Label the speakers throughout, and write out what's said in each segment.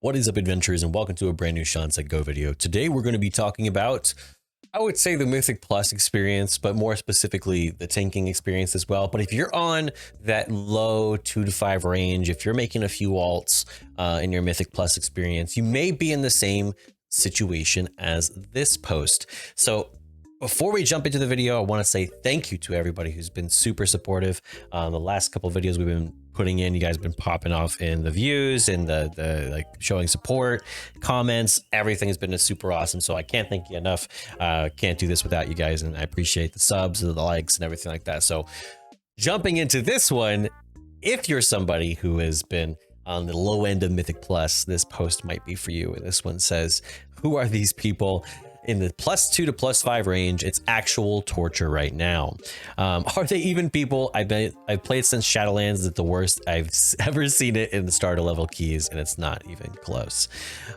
Speaker 1: What is up, adventurers, and welcome to a brand new ShawnSetGO video. Today we're going to be talking about, I would say, the Mythic Plus experience, but more specifically the tanking experience as well. But if you're on that low 2 to 5 range, if you're making a few alts in your Mythic Plus experience, you may be in the same situation as this post. So before we jump into the video, I want to say thank you to everybody who's been super supportive. The last couple of videos we've been putting in, you guys have been popping off in the views and the like showing support, comments, everything has been super awesome. So I can't thank you enough. Can't do this without you guys, and I appreciate the subs and the likes and everything like that. So jumping into this one, if you're somebody who has been on the low end of Mythic Plus, this post might be for you. And this one says, who are these people in the +2 to +5 range? It's actual torture right now. Are they even people? I've played since Shadowlands at the worst I've ever seen it in the starter level keys, and it's not even close.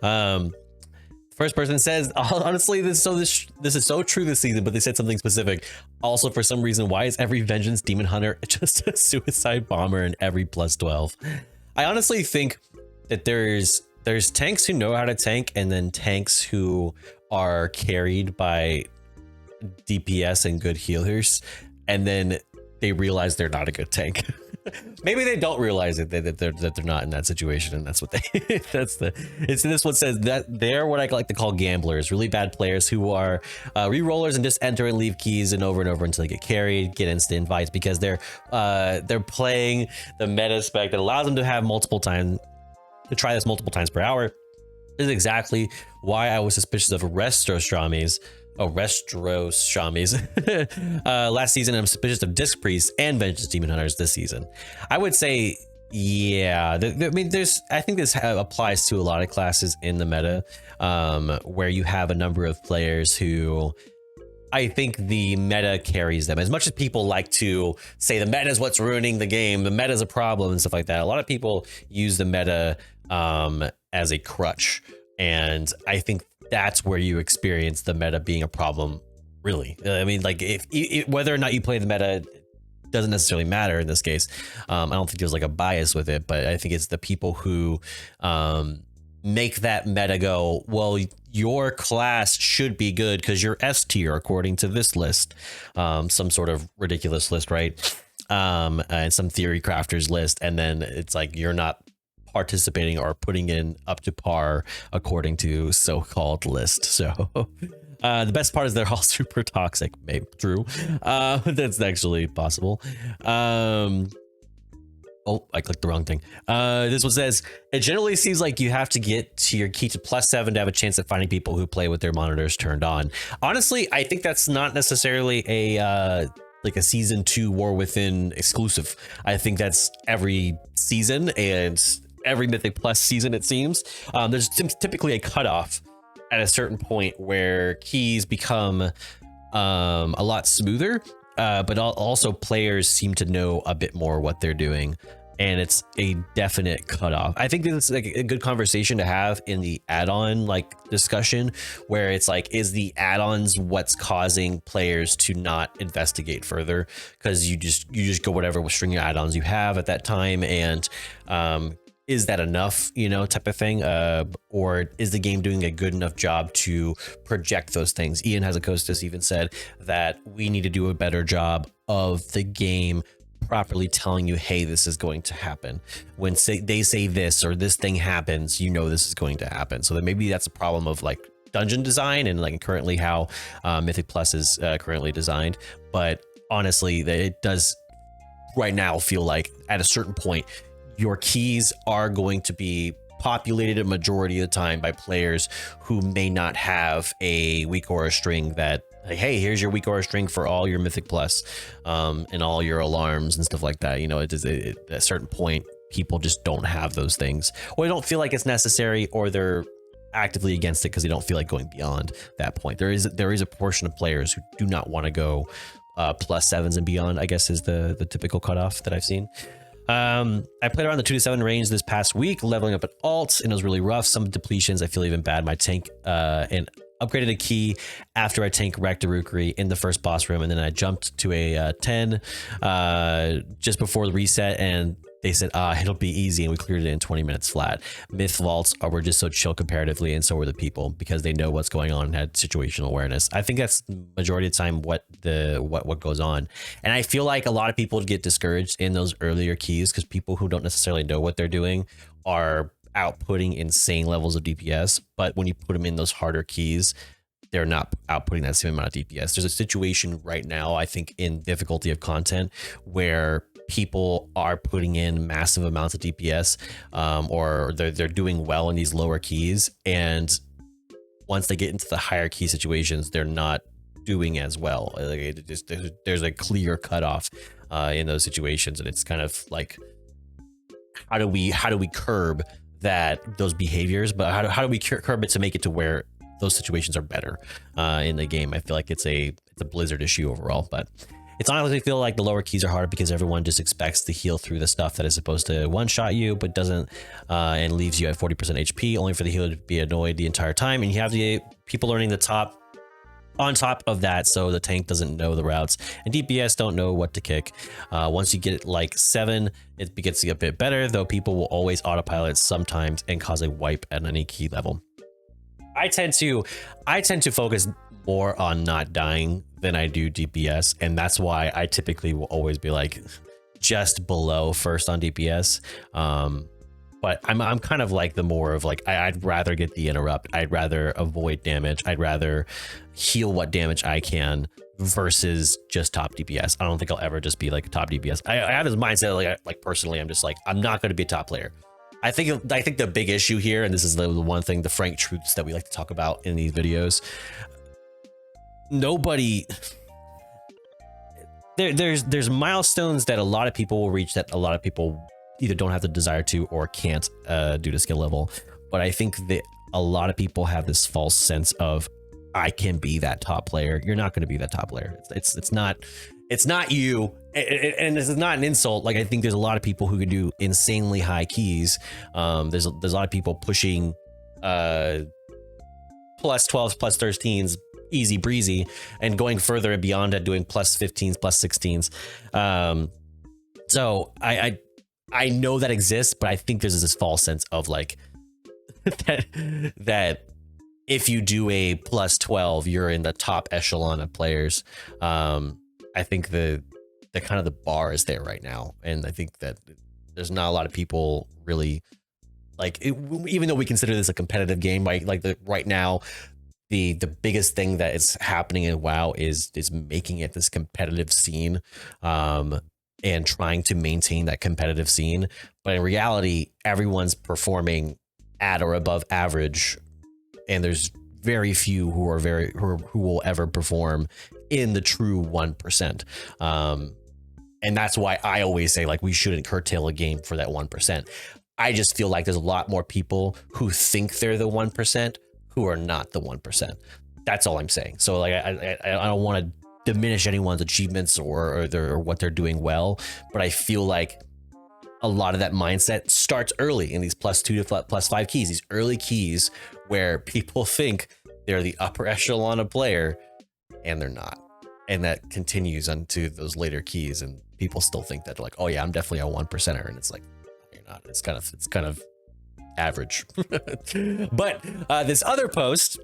Speaker 1: First person says, honestly, this is so true this season, but they said something specific. Also, for some reason, why is every Vengeance Demon Hunter just a suicide bomber in every +12? I honestly think that there's tanks who know how to tank, and then tanks who are carried by DPS and good healers, and then they realize they're not a good tank. Maybe they don't realize it, that they're not in that situation, and that's what they this one says that they're what I like to call gamblers, really bad players who are re-rollers and just enter and leave keys and over until they get carried, get instant invites because they're playing the meta spec that allows them to have multiple times to try this multiple times per hour. This is exactly why I was suspicious of Restrostramies last season. I'm suspicious of Disc Priests and Vengeance Demon Hunters this season. I would say, yeah, I mean, I think this applies to a lot of classes in the meta, where you have a number of players who, I think the meta carries them. As much as people like to say the meta is what's ruining the game, the meta is a problem and stuff like that, a lot of people use the meta as a crutch, and I think that's where you experience the meta being a problem, really. I mean, like, if whether or not you play the meta doesn't necessarily matter in this case. I don't think there's like a bias with it, but I think it's the people who make that meta go, well, your class should be good because you're S tier according to this list, some sort of ridiculous list, right? And some theory crafters list, and then it's like you're not participating or putting in up to par according to so-called list. So the best part is they're all super toxic. Maybe true. That's actually possible. Oh, I clicked the wrong thing. This one says, it generally seems like you have to get to your key to +7 to have a chance at finding people who play with their monitors turned on. Honestly, I think that's not necessarily a like a season 2 War Within exclusive. I think that's every season and every Mythic Plus season, it seems. There's typically a cutoff at a certain point where keys become a lot smoother, but also players seem to know a bit more what they're doing, and it's a definite cutoff. I think this is like a good conversation to have in the add-on like discussion, where it's like, is the add-ons what's causing players to not investigate further? Because you just go whatever string of add-ons you have at that time, and is that enough, you know, type of thing, or is the game doing a good enough job to project those things? Ian Hazakostas even said that we need to do a better job of the game properly telling you, hey, this is going to happen. When they say this or this thing happens, you know this is going to happen. So that maybe that's a problem of like dungeon design and like currently how Mythic Plus is currently designed. But honestly, it does right now feel like at a certain point your keys are going to be populated a majority of the time by players who may not have a weak aura string that, like, hey, here's your weak aura string for all your Mythic Plus and all your alarms and stuff like that. You know, at a certain point, people just don't have those things, or they don't feel like it's necessary, or they're actively against it because they don't feel like going beyond that point. There is a portion of players who do not want to go +7s and beyond, I guess is the typical cutoff that I've seen. I played around the 2 to 7 range this past week, leveling up at alt, and it was really rough. Some depletions, I feel even bad. My tank and upgraded a key after I tank Raktarukri in the first boss room, and then I jumped to a 10 just before the reset, and they said, it'll be easy, and we cleared it in 20 minutes flat. Myth vaults were just so chill comparatively, and so were the people, because they know what's going on and had situational awareness. I think that's majority of the time what goes on. And I feel like a lot of people get discouraged in those earlier keys because people who don't necessarily know what they're doing are outputting insane levels of DPS. But when you put them in those harder keys, they're not outputting that same amount of DPS. There's a situation right now, I think, in difficulty of content where people are putting in massive amounts of DPS, or they're doing well in these lower keys, and once they get into the higher key situations, they're not doing as well. Like there's a clear cutoff in those situations, and it's kind of like, how do we curb those behaviors? But how do we curb it to make it to where those situations are better in the game? I feel like it's a Blizzard issue overall, but it's honestly feel like the lower keys are harder because everyone just expects to heal through the stuff that is supposed to one-shot you, but doesn't, and leaves you at 40% HP, only for the healer to be annoyed the entire time. And you have the people learning the top on top of that, so the tank doesn't know the routes, and DPS don't know what to kick. Once you get like 7, it gets a bit better, though people will always autopilot sometimes and cause a wipe at any key level. I tend to focus more on not dying than I do DPS, and that's why I typically will always be like just below first on DPS. But I'm kind of like the more of like, I'd rather get the interrupt, I'd rather avoid damage, I'd rather heal what damage I can versus just top DPS. I don't think I'll ever just be like top DPS. I have this mindset, like personally, I'm just like, I'm not going to be a top player. I think the big issue here, and this is the one thing, the frank truths that we like to talk about in these videos, there's milestones that a lot of people will reach that a lot of people either don't have the desire to or can't due to skill level. But I think that a lot of people have this false sense of, I can be that top player. You're not going to be that top player. It's not you, and this is not an insult. Like, I think there's a lot of people who can do insanely high keys. There's a lot of people pushing plus 12s, plus 13s, easy breezy, and going further and beyond at doing plus 15s, plus 16s. So I know that exists, but I think there's this false sense of like that if you do a plus 12, you're in the top echelon of players. I think the kind of the bar is there right now, and I think that there's not a lot of people really like it, even though we consider this a competitive game, right? Like right now, the biggest thing that is happening in WoW is making it this competitive scene, and trying to maintain that competitive scene. But in reality, everyone's performing at or above average, and there's very few who will ever perform in the true 1%. And that's why I always say, like, we shouldn't curtail a game for that 1%. I just feel like there's a lot more people who think they're the 1% who are not the 1%. That's all I'm saying. So like, I don't want to diminish anyone's achievements or what they're doing well, but I feel like a lot of that mindset starts early in these plus 2 to plus 5 keys, these early keys where people think they're the upper echelon of player and they're not. And that continues onto those later keys, and people still think that, like, oh yeah, I'm definitely a 1%er, and it's like, you're not. It's kind of average. But this other post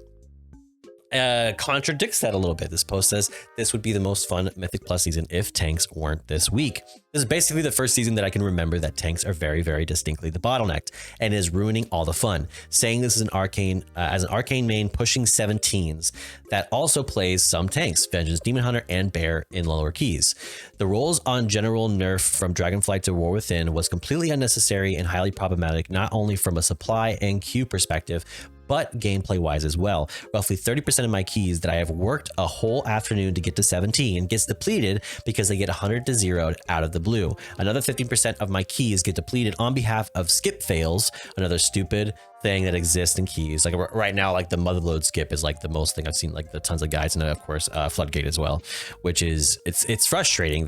Speaker 1: contradicts that a little bit. This post says this would be the most fun Mythic Plus season if tanks weren't this weak. This is basically the first season that I can remember that tanks are very, very distinctly the bottlenecked, and is ruining all the fun. Saying this is an arcane as an arcane main pushing 17s that also plays some tanks, Vengeance, Demon Hunter, and Bear in lower keys. The rolls on general nerf from Dragonflight to War Within was completely unnecessary and highly problematic, not only from a supply and queue perspective, but gameplay wise as well. Roughly 30% of my keys that I have worked a whole afternoon to get to 17 gets depleted because they get 100 to 0 out of the blue. Another 15% of my keys get depleted on behalf of skip fails, another stupid thing that exists in keys. Like right now, like the motherload skip is like the most thing I've seen, like the tons of guides, and of course Floodgate as well, which is it's frustrating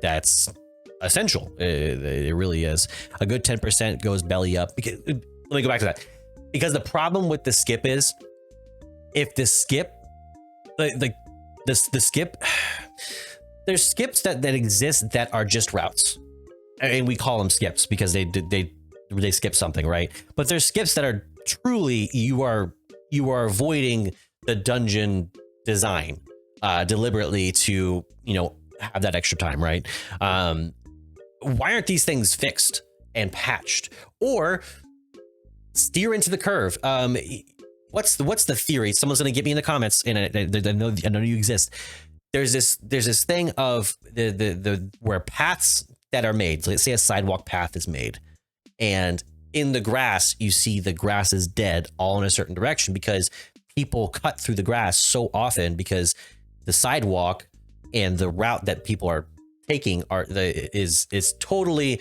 Speaker 1: that's essential. It really is. A good 10% goes belly up. Because, let me go back to that. Because the problem with the skip is, if the skip, the skip, there's skips that exist that are just routes. and we call them skips because they skip something, right? But there's skips that are truly you are avoiding the dungeon design deliberately to, you know, have that extra time, right? Why aren't these things fixed and patched, or steer into the curve? What's the theory? Someone's gonna get me in the comments, and I know you exist. There's this thing of the where paths that are made. So let's say a sidewalk path is made, and in the grass you see the grass is dead all in a certain direction because people cut through the grass so often because the sidewalk and the route that people are taking is totally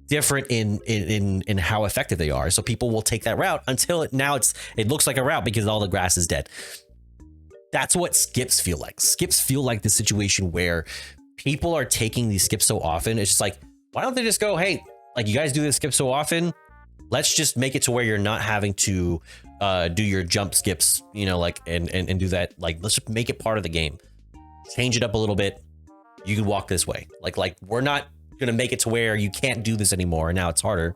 Speaker 1: different in how effective they are. So people will take that route until it looks like a route because all the grass is dead. That's what skips feel like. Skips feel like the situation where people are taking these skips so often. It's just like, why don't they just go, hey, like, you guys do this skip so often, let's just make it to where you're not having to do your jump skips, you know, like, and do that. Like, let's just make it part of the game. Change it up a little bit. You can walk this way. Like we're not gonna make it to where you can't do this anymore, and now it's harder.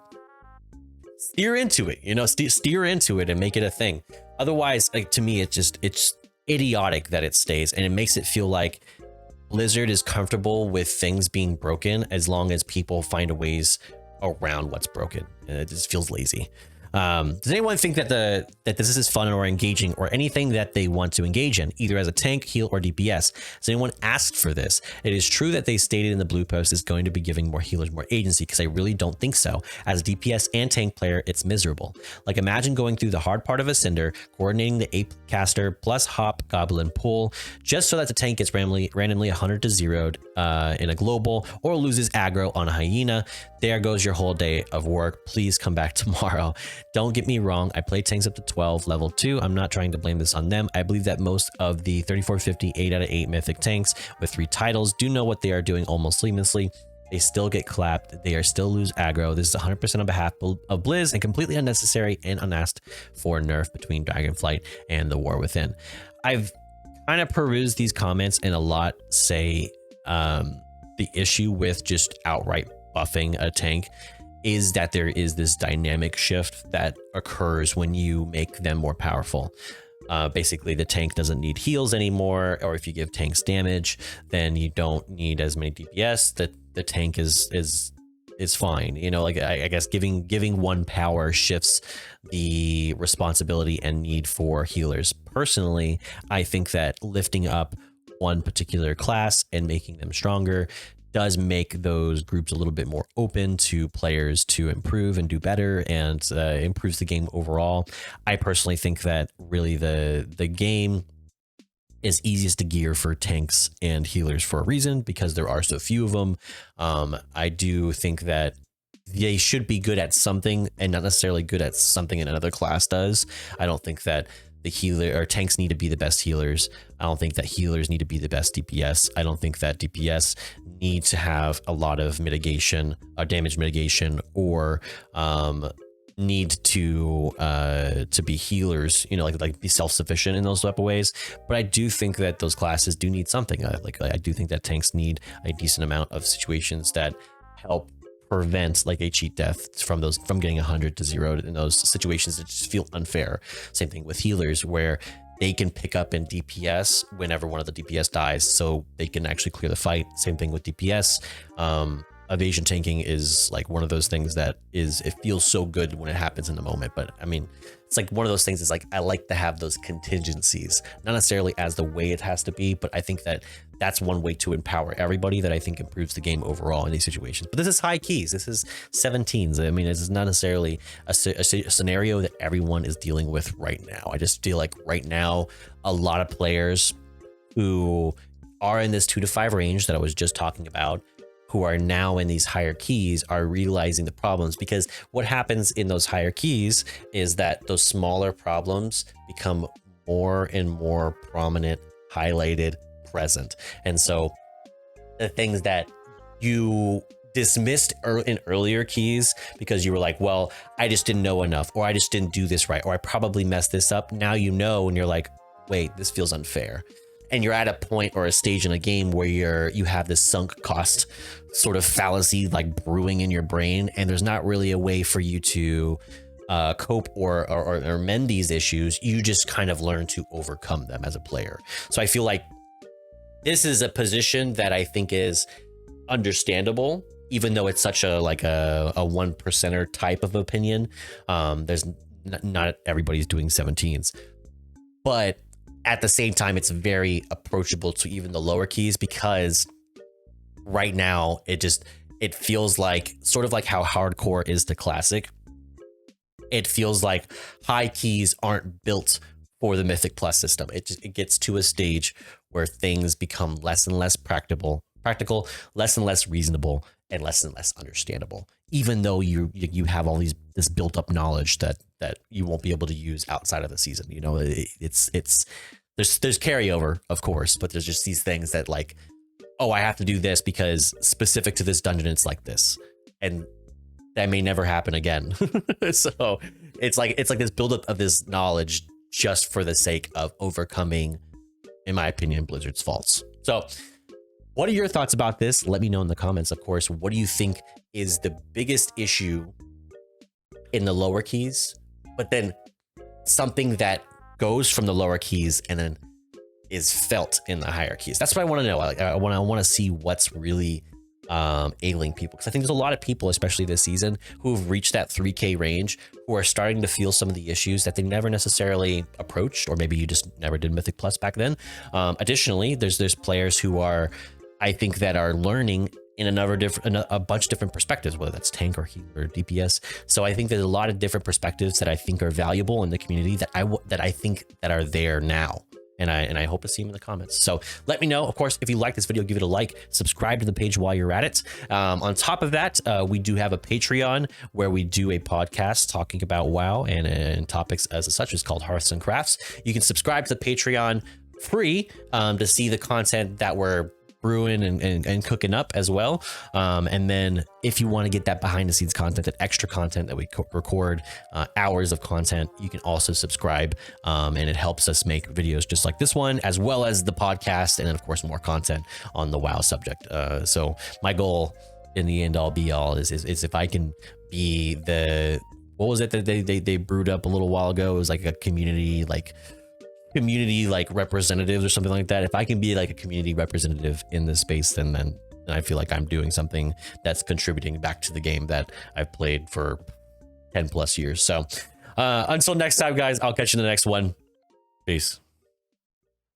Speaker 1: Steer into it, you know, steer into it and make it a thing. Otherwise, like, to me, it's idiotic that it stays, and it makes it feel like Blizzard is comfortable with things being broken as long as people find a ways around what's broken, and it just feels lazy. Does anyone think that this is fun or engaging or anything that they want to engage in, either as a tank, heal, or DPS? Has anyone asked for this? It is true that they stated in the blue post is going to be giving more healers more agency, because I really don't think so. As a DPS and tank player, it's miserable. Like, imagine going through the hard part of Ascender, coordinating the Ape caster plus Hop Goblin pull, just so that the tank gets randomly 100 to 0'd in a global, or loses aggro on a hyena. There goes your whole day of work. Please come back tomorrow. Don't get me wrong, I play tanks up to 12 level 2. I'm not trying to blame this on them. I believe that most of the 3450 8 out of 8 mythic tanks with 3 titles do know what they are doing almost seamlessly. They still get clapped. They are still lose aggro. This is 100% on behalf of Blizz, and completely unnecessary and unasked for nerf between Dragonflight and the War Within. I've kind of perused these comments, and a lot say the issue with just outright buffing a tank is that there is this dynamic shift that occurs when you make them more powerful. Basically, the tank doesn't need heals anymore, or if you give tanks damage, then you don't need as many DPS. The tank is fine. You know, like, I guess giving one power shifts the responsibility and need for healers. Personally, I think that lifting up one particular class and making them stronger does make those groups a little bit more open to players to improve and do better, and improves the game overall. I personally think that really the game is easiest to gear for tanks and healers for a reason, because there are so few of them. I do think that they should be good at something and not necessarily good at something another class does. I don't think that the healer or tanks need to be the best healers. I don't think that healers need to be the best DPS. I don't think that DPS need to have a lot of mitigation, damage mitigation, or need to be healers, you know, like be self-sufficient in those type of ways. But I do think that those classes do need something. I do think that tanks need a decent amount of situations that help prevent, like, a cheat death from getting 100 to 0 in those situations that just feel unfair. Same thing with healers, where they can pick up in DPS whenever one of the DPS dies, so they can actually clear the fight. Same thing with DPS. Evasion tanking is like one of those things that it feels so good when it happens in the moment. But I mean, it's like one of those things is like, I like to have those contingencies, not necessarily as the way it has to be, but I think that that's one way to empower everybody that I think improves the game overall in these situations. But this is high keys. This is 17s. I mean, this is not necessarily a scenario that everyone is dealing with right now. I just feel like right now, a lot of players who are in this 2 to 5 range that I was just talking about, who are now in these higher keys, are realizing the problems, because what happens in those higher keys is that those smaller problems become more and more prominent, highlighted, present. And so the things that you dismissed in earlier keys because you were like, well, I just didn't know enough, or I just didn't do this right, or I probably messed this up. Now you know, and you're like, wait, this feels unfair. and you're at a point or a stage in a game where you have this sunk cost sort of fallacy like brewing in your brain, and there's not really a way for you to cope or mend these issues. You just kind of learn to overcome them as a player. So I feel like this is a position that I think is understandable, even though it's such a like a 1%er type of opinion. There's not everybody's doing 17s, but at the same time, it's very approachable to even the lower keys, because right now it feels like sort of like how hardcore is to classic. It feels like high keys aren't built for the Mythic Plus system. It gets to a stage where things become less and less practical, less and less reasonable, and less understandable. Even though you have all this built up knowledge that you won't be able to use outside of the season. You know, there's carryover, of course, but there's just these things that like, oh, I have to do this because specific to this dungeon, it's like this, and that may never happen again. So it's like this buildup of this knowledge just for the sake of overcoming, in my opinion, Blizzard's faults. So what are your thoughts about this? Let me know in the comments, of course. What do you think is the biggest issue in the lower keys, but then something that goes from the lower keys and then is felt in the higher keys? That's what I want to know. I want to see what's really ailing people, because I think there's a lot of people, especially this season, who have reached that 3K range, who are starting to feel some of the issues that they never necessarily approached, or maybe you just never did Mythic Plus back then. Additionally, there's players who are, I think, that are learning in a bunch of different perspectives, whether that's tank or healer or DPS. So I think there's a lot of different perspectives that I think are valuable in the community that I think that are there now. And I hope to see them in the comments. So let me know. Of course, if you like this video, give it a like, subscribe to the page while you're at it. On top of that, we do have a Patreon where we do a podcast talking about WoW and topics as such. It's called Hearths and Crafts. You can subscribe to the Patreon free to see the content that we're brewing and cooking up as well. And then if you want to get that behind the scenes content, that extra content that we record, hours of content, you can also subscribe, and it helps us make videos just like this one, as well as the podcast, and then of course more content on the WoW subject. So my goal in the end all be all is if I can be the, what was it that they brewed up a little while ago? It was like a community representatives or something like that. If I can be like a community representative in this space, then I feel like I'm doing something that's contributing back to the game that I've played for 10 plus years. So until next time, guys, I'll catch you in the next one. Peace.